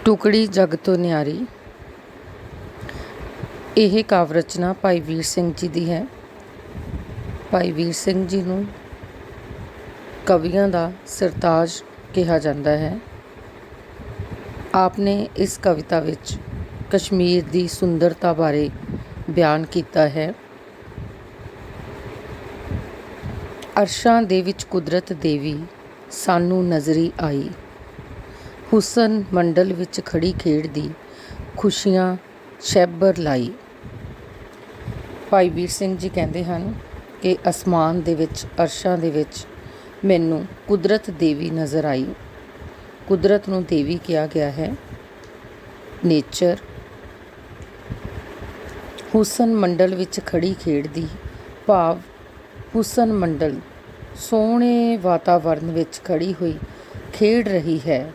ਟੁਕੜੀ ਜਗ ਤੋਂ ਨਿਆਰੀ। ਇਹ ਕਾਵਿ ਰਚਨਾ ਭਾਈ ਵੀਰ ਸਿੰਘ ਜੀ ਦੀ ਹੈ। ਭਾਈ ਵੀਰ ਸਿੰਘ ਜੀ ਨੂੰ ਕਵੀਆਂ ਦਾ ਸਿਰਤਾਜ ਕਿਹਾ ਜਾਂਦਾ ਹੈ। ਆਪ ਨੇ ਇਸ ਕਵਿਤਾ ਵਿੱਚ ਕਸ਼ਮੀਰ ਦੀ ਸੁੰਦਰਤਾ ਬਾਰੇ ਬਿਆਨ ਕੀਤਾ ਹੈ। ਅਰਸ਼ਾਂ ਦੇ ਵਿੱਚ ਕੁਦਰਤ ਦੇਵੀ ਸਾਨੂੰ ਨਜ਼ਰੀ ਆਈ, ਹੁਸਨ ਮੰਡਲ ਵਿੱਚ ਖੜੀ ਖੇਡਦੀ, ਖੁਸ਼ੀਆਂ ਸ਼ੈਬਰ ਲਾਈ। ਭਾਈ ਵੀਰ ਸਿੰਘ ਜੀ ਕਹਿੰਦੇ ਹਨ ਕਿ ਅਸਮਾਨ ਦੇ ਵਿੱਚ, ਅਰਸ਼ਾਂ ਦੇ ਵਿੱਚ ਮੈਨੂੰ ਕੁਦਰਤ ਦੇਵੀ ਨਜ਼ਰ ਆਈ। ਕੁਦਰਤ ਨੂੰ ਦੇਵੀ ਕਿਹਾ ਗਿਆ ਹੈ, ਨੇਚਰ। ਹੁਸਨ ਮੰਡਲ ਵਿੱਚ ਖੜੀ ਖੇਡਦੀ, ਭਾਵ ਹੁਸਨ ਮੰਡਲ ਸੋਹਣੇ ਵਾਤਾਵਰਨ ਵਿੱਚ ਖੜੀ ਹੋਈ ਖੇਡ ਰਹੀ ਹੈ,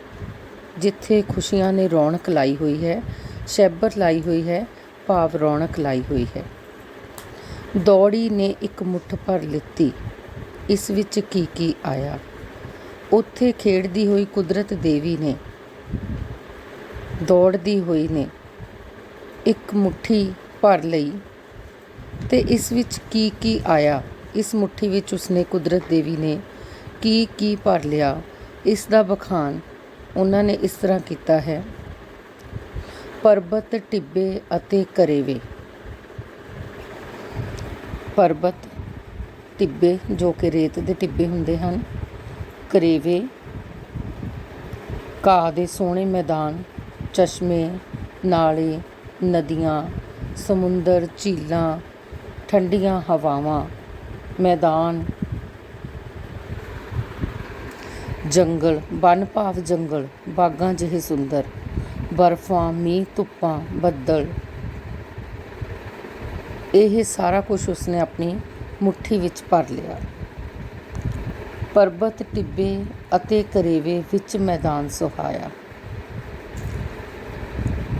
ਜਿੱਥੇ ਖੁਸ਼ੀਆਂ ਨੇ ਰੌਣਕ ਲਾਈ ਹੋਈ ਹੈ, ਸ਼ੈਬਰ ਲਾਈ ਹੋਈ ਹੈ, ਭਾਵ ਰੌਣਕ ਲਾਈ ਹੋਈ ਹੈ। ਦੌੜੀ ਨੇ ਇੱਕ ਮੁੱਠ ਭਰ ਲਿੱਤੀ, ਇਸ ਵਿੱਚ ਕੀ ਆਇਆ। ਉੱਥੇ ਖੇਡਦੀ ਹੋਈ ਕੁਦਰਤ ਦੇਵੀ ਨੇ, ਦੌੜਦੀ ਹੋਈ ਨੇ ਇੱਕ ਮੁੱਠੀ ਭਰ ਲਈ ਅਤੇ ਇਸ ਵਿੱਚ ਕੀ ਆਇਆ। ਇਸ ਮੁੱਠੀ ਵਿੱਚ ਉਸਨੇ, ਕੁਦਰਤ ਦੇਵੀ ਨੇ ਕੀ ਭਰ ਲਿਆ। ਇਸ ਦਾ ਬਖਾਨ ਉਹਨਾਂ ਨੇ ਇਸ ਤਰ੍ਹਾਂ ਕੀਤਾ ਹੈ। ਪਰਬਤ, ਟਿੱਬੇ ਅਤੇ ਕਰੇਵੇ। ਪਰਬਤ, ਟਿੱਬੇ ਜੋ ਕਿ ਰੇਤ ਦੇ ਟਿੱਬੇ ਹੁੰਦੇ ਹਨ, ਕਰੇਵੇ ਘਾਹ ਦੇ ਸੋਹਣੇ ਮੈਦਾਨ, ਚਸ਼ਮੇ, ਨਾਲੇ, ਨਦੀਆਂ, ਸਮੁੰਦਰ, ਝੀਲਾਂ, ਠੰਡੀਆਂ ਹਵਾਵਾਂ, ਮੈਦਾਨ, ਜੰਗਲ, ਵਨ ਭਾਵ ਜੰਗਲ, ਬਾਗਾਂ ਜਿਹੇ ਸੁੰਦਰ, ਬਰਫਾਂ, ਮੀਂਹ, ਧੁੱਪਾਂ, ਬੱਦਲ, ਇਹ ਸਾਰਾ ਕੁਛ ਉਸਨੇ ਆਪਣੀ ਮੁੱਠੀ ਵਿੱਚ ਭਰ ਲਿਆ। ਪਰਬਤ, ਟਿੱਬੇ ਅਤੇ ਕਰੇਵੇ ਵਿੱਚ ਮੈਦਾਨ ਸੁਹਾਇਆ।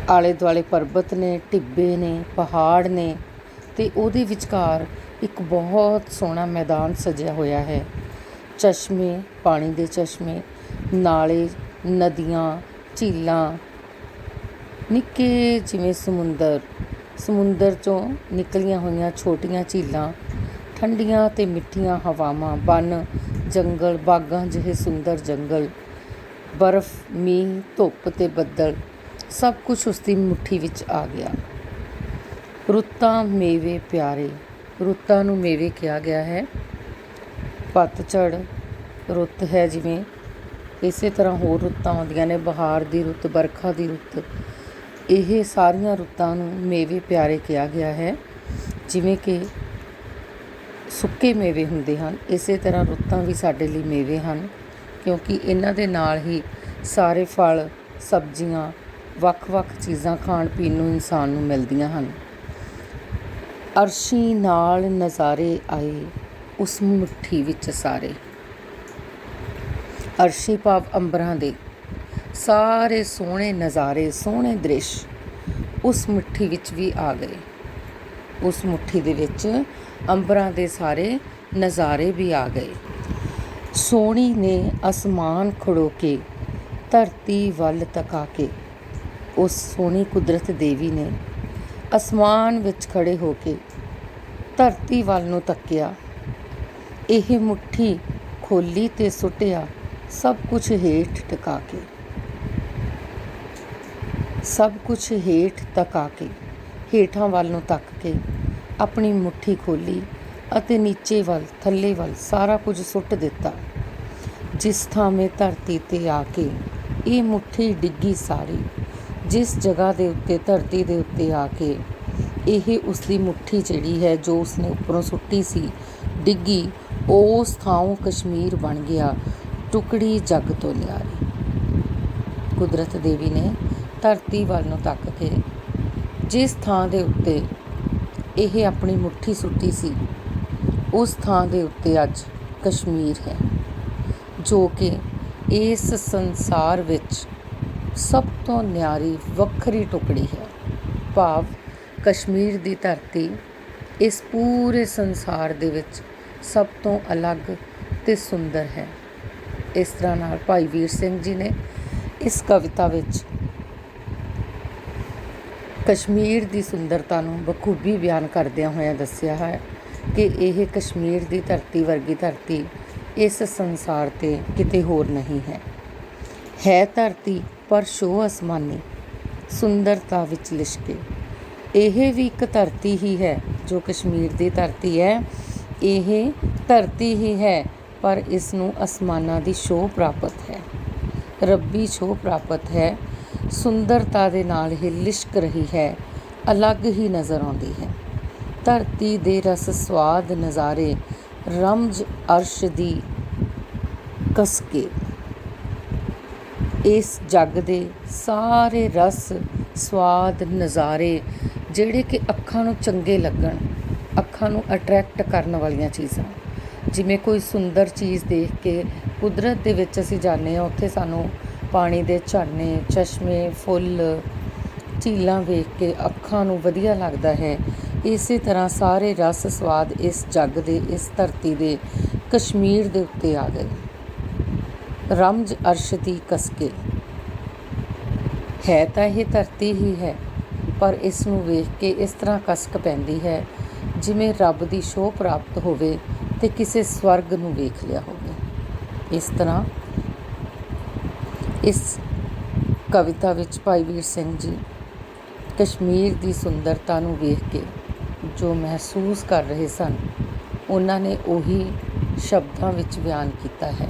ਆਲੇ ਦੁਆਲੇ ਪਰਬਤ ਨੇ, ਟਿੱਬੇ ਨੇ, ਪਹਾੜ ਨੇ ਅਤੇ ਉਹਦੇ ਵਿਚਕਾਰ ਇੱਕ ਬਹੁਤ ਸੋਹਣਾ ਮੈਦਾਨ ਸਜਿਆ ਹੋਇਆ ਹੈ। ਚਸ਼ਮੇ, ਪਾਣੀ ਦੇ ਚਸ਼ਮੇ, ਨਾਲੇ, ਨਦੀਆਂ, ਝੀਲਾਂ, ਨਿੱਕੇ ਜਿਵੇਂ ਸਮੁੰਦਰ 'ਚੋਂ ਨਿਕਲੀਆਂ ਹੋਈਆਂ ਛੋਟੀਆਂ ਝੀਲਾਂ, ਠੰਡੀਆਂ ਅਤੇ ਮਿੱਠੀਆਂ ਹਵਾਵਾਂ, ਵਨ, ਜੰਗਲ, ਬਾਗਾਂ ਜਿਹੇ ਸੁੰਦਰ ਜੰਗਲ, ਬਰਫ਼, ਮੀਂਹ, ਧੁੱਪ ਅਤੇ ਬੱਦਲ, ਸਭ ਕੁਛ ਉਸਦੀ ਮੁੱਠੀ ਵਿੱਚ ਆ ਗਿਆ। ਰੁੱਤਾਂ, ਮੇਵੇ ਪਿਆਰੇ। ਰੁੱਤਾਂ ਨੂੰ ਮੇਵੇ ਕਿਹਾ ਗਿਆ ਹੈ। ਪਤਝੜ ਰੁੱਤ ਹੈ ਜਿਵੇਂ, ਇਸੇ ਤਰ੍ਹਾਂ ਹੋਰ ਰੁੱਤਾਂ ਆਉਂਦੀਆਂ ਨੇ, ਬਹਾਰ ਦੀ ਰੁੱਤ, ਬਰਖਾ ਦੀ ਰੁੱਤ। ਇਹ ਸਾਰੀਆਂ ਰੁੱਤਾਂ ਨੂੰ ਮੇਵੇ ਪਿਆਰੇ ਕਿਹਾ ਗਿਆ ਹੈ। ਜਿਵੇਂ ਕਿ ਸੁੱਕੇ ਮੇਵੇ ਹੁੰਦੇ ਹਨ, ਇਸੇ ਤਰ੍ਹਾਂ ਰੁੱਤਾਂ ਵੀ ਸਾਡੇ ਲਈ ਮੇਵੇ ਹਨ, ਕਿਉਂਕਿ ਇਹਨਾਂ ਦੇ ਨਾਲ ਹੀ ਸਾਰੇ ਫਲ, ਸਬਜ਼ੀਆਂ, ਵੱਖ-ਵੱਖ ਚੀਜ਼ਾਂ ਖਾਣ ਪੀਣ ਨੂੰ ਇਨਸਾਨ ਨੂੰ ਮਿਲਦੀਆਂ ਹਨ। ਅਰਸ਼ੀ ਨਾਲ ਨਜ਼ਾਰੇ ਆਏ, ਉਸ ਮੁੱਠੀ ਵਿੱਚ ਸਾਰੇ। ਅਰਸ਼ੀ ਭਾਵ ਅੰਬਰਾਂ ਦੇ ਸਾਰੇ ਸੋਹਣੇ ਨਜ਼ਾਰੇ, ਸੋਹਣੇ ਦ੍ਰਿਸ਼ ਉਸ ਮੁੱਠੀ ਵਿੱਚ ਵੀ ਆ ਗਏ। ਉਸ ਮੁੱਠੀ ਦੇ ਵਿੱਚ ਅੰਬਰਾਂ ਦੇ ਸਾਰੇ ਨਜ਼ਾਰੇ ਵੀ ਆ ਗਏ। ਸੋਹਣੀ ਨੇ ਅਸਮਾਨ ਖੜੋ ਕੇ, ਧਰਤੀ ਵੱਲ ਤਕਾ ਕੇ। ਉਸ ਸੋਹਣੀ ਕੁਦਰਤ ਦੇਵੀ ਨੇ ਅਸਮਾਨ ਵਿੱਚ ਖੜੇ ਹੋ ਕੇ ਧਰਤੀ ਵੱਲ ਨੂੰ ਤੱਕਿਆ। ਇਹ ਮੁੱਠੀ ਖੋਲ੍ਹੀ ਅਤੇ ਸੁੱਟਿਆ ਸਭ ਕੁਛ ਹੇਠ ਟਿਕਾ ਕੇ। ਸਭ ਕੁਛ ਹੇਠ ਤਕਾ ਕੇ, ਹੇਠਾਂ ਵੱਲ ਨੂੰ ਤੱਕ ਕੇ ਆਪਣੀ ਮੁੱਠੀ ਖੋਲ੍ਹੀ ਅਤੇ ਨੀਚੇ ਵੱਲ, ਥੱਲੇ ਵੱਲ ਸਾਰਾ ਕੁਝ ਸੁੱਟ ਦਿੱਤਾ। ਜਿਸ ਥਾਵੇਂ ਧਰਤੀ 'ਤੇ ਆ ਕੇ ਇਹ ਮੁੱਠੀ ਡਿੱਗੀ ਸਾਰੀ, ਜਿਸ ਜਗ੍ਹਾ ਦੇ ਉੱਤੇ, ਧਰਤੀ ਦੇ ਉੱਤੇ ਆ ਕੇ ਇਹ ਉਸਦੀ ਮੁੱਠੀ ਜਿਹੜੀ ਹੈ, ਜੋ ਉਸਨੇ ਉੱਪਰੋਂ ਸੁੱਟੀ ਸੀ, ਡਿੱਗੀ, ਉਸ ਥਾਂੋਂ ਕਸ਼ਮੀਰ ਬਣ ਗਿਆ, ਟੁਕੜੀ ਜਗ ਤੋਂ ਨਿਆਰੀ। ਕੁਦਰਤ ਦੇਵੀ ਨੇ ਧਰਤੀ ਵੱਲ ਨੂੰ ਤੱਕ ਕੇ ਜਿਸ ਥਾਂ ਦੇ ਉੱਤੇ ਇਹ ਆਪਣੀ ਮੁੱਠੀ ਸੁੱਟੀ ਸੀ, ਉਸ ਥਾਂ ਦੇ ਉੱਤੇ ਅੱਜ ਕਸ਼ਮੀਰ ਹੈ, ਜੋ ਕਿ ਇਸ ਸੰਸਾਰ ਵਿੱਚ ਸਭ ਤੋਂ ਨਿਆਰੀ ਵੱਖਰੀ ਟੁਕੜੀ ਹੈ। ਭਾਵ ਕਸ਼ਮੀਰ ਦੀ ਧਰਤੀ ਇਸ ਪੂਰੇ ਸੰਸਾਰ ਦੇ ਵਿੱਚ ਸਭ ਤੋਂ ਅਲੱਗ ਅਤੇ ਸੁੰਦਰ ਹੈ। ਇਸ ਤਰ੍ਹਾਂ ਨਾਲ ਭਾਈ ਵੀਰ ਸਿੰਘ ਜੀ ਨੇ ਇਸ ਕਵਿਤਾ ਵਿੱਚ ਕਸ਼ਮੀਰ ਦੀ ਸੁੰਦਰਤਾ ਨੂੰ ਬਖੂਬੀ ਬਿਆਨ ਕਰਦਿਆਂ ਹੋਇਆਂ ਦੱਸਿਆ ਹੈ ਕਿ ਇਹ ਕਸ਼ਮੀਰ ਦੀ ਧਰਤੀ ਵਰਗੀ ਧਰਤੀ ਇਸ ਸੰਸਾਰ 'ਤੇ ਕਿਤੇ ਹੋਰ ਨਹੀਂ ਹੈ ਧਰਤੀ ਪਰ ਸ਼ੋਅ ਅਸਮਾਨੀ ਸੁੰਦਰਤਾ ਵਿੱਚ ਲਿਸ਼ਕੇ। ਇਹ ਵੀ ਇੱਕ ਧਰਤੀ ਹੀ ਹੈ ਜੋ ਕਸ਼ਮੀਰ ਦੀ ਧਰਤੀ ਹੈ। ਇਹ ਧਰਤੀ ਹੀ ਹੈ ਪਰ ਇਸ ਨੂੰ ਅਸਮਾਨਾਂ ਦੀ ਛੋਹ ਪ੍ਰਾਪਤ ਹੈ, ਰੱਬੀ ਛੋਹ ਪ੍ਰਾਪਤ ਹੈ। ਸੁੰਦਰਤਾ ਦੇ ਨਾਲ ਹੀ ਲਿਸ਼ਕ ਰਹੀ ਹੈ, ਅਲੱਗ ਹੀ ਨਜ਼ਰ ਆਉਂਦੀ ਹੈ। ਧਰਤੀ ਦੇ ਰਸ ਸਵਾਦ ਨਜ਼ਾਰੇ ਰਮਜ ਅਰਸ਼ ਦੀ ਕਸਕੇ। ਇਸ ਜੱਗ ਦੇ ਸਾਰੇ ਰਸ ਸਵਾਦ ਨਜ਼ਾਰੇ ਜਿਹੜੇ ਕਿ ਅੱਖਾਂ ਨੂੰ ਚੰਗੇ ਲੱਗਣ, ਅੱਖਾਂ ਨੂੰ ਅਟਰੈਕਟ ਕਰਨ ਵਾਲੀਆਂ ਚੀਜ਼ਾਂ, ਜਿਵੇਂ ਕੋਈ ਸੁੰਦਰ ਚੀਜ਼ ਦੇਖ ਕੇ ਕੁਦਰਤ ਦੇ ਵਿੱਚ ਅਸੀਂ ਜਾਂਦੇ ਹਾਂ, ਉੱਥੇ ਸਾਨੂੰ ਪਾਣੀ ਦੇ ਝਰਨੇ, ਚਸ਼ਮੇ, ਫੁੱਲ, ਝੀਲਾਂ ਵੇਖ ਕੇ ਅੱਖਾਂ ਨੂੰ ਵਧੀਆ ਲੱਗਦਾ ਹੈ। ਇਸੇ ਤਰ੍ਹਾਂ ਸਾਰੇ ਰਸ ਸਵਾਦ ਇਸ ਜੱਗ ਦੇ, ਇਸ ਧਰਤੀ ਦੇ, ਕਸ਼ਮੀਰ ਦੇ ਉੱਤੇ ਆ ਗਏ। ਰਮਜ ਅਰਸ਼ ਦੀ ਕਸਕੇ। ਹੈ ਤਾਂ ਇਹ ਧਰਤੀ ਹੀ ਹੈ ਪਰ ਇਸ ਨੂੰ ਵੇਖ ਕੇ ਇਸ ਤਰ੍ਹਾਂ ਕਸਕ ਪੈਂਦੀ ਹੈ ਜਿਵੇਂ ਰੱਬ ਦੀ ਛੋਹ ਪ੍ਰਾਪਤ ਹੋਵੇ ਅਤੇ ਕਿਸੇ ਸਵਰਗ ਨੂੰ ਵੇਖ ਲਿਆ ਹੋਵੇ। ਇਸ ਤਰ੍ਹਾਂ ਇਸ ਕਵਿਤਾ ਵਿੱਚ ਭਾਈ ਵੀਰ ਸਿੰਘ ਜੀ ਕਸ਼ਮੀਰ ਦੀ ਸੁੰਦਰਤਾ ਨੂੰ ਵੇਖ ਕੇ ਜੋ ਮਹਿਸੂਸ ਕਰ ਰਹੇ ਸਨ, ਉਹਨਾਂ ਨੇ ਉਹੀ ਸ਼ਬਦਾਂ ਵਿੱਚ ਬਿਆਨ ਕੀਤਾ ਹੈ।